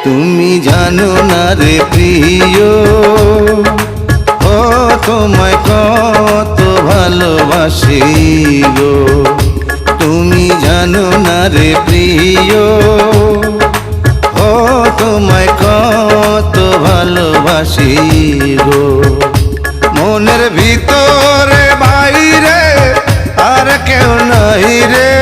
তুমি জানো না রে প্রিয়, ও তোমায় কত ভালোবাসি গো। তুমি জানো না রে প্রিয়, ও তোমায় কত ভালোবাসি গো। মনের ভিতরে বাইরে আর কেউ নাই রে,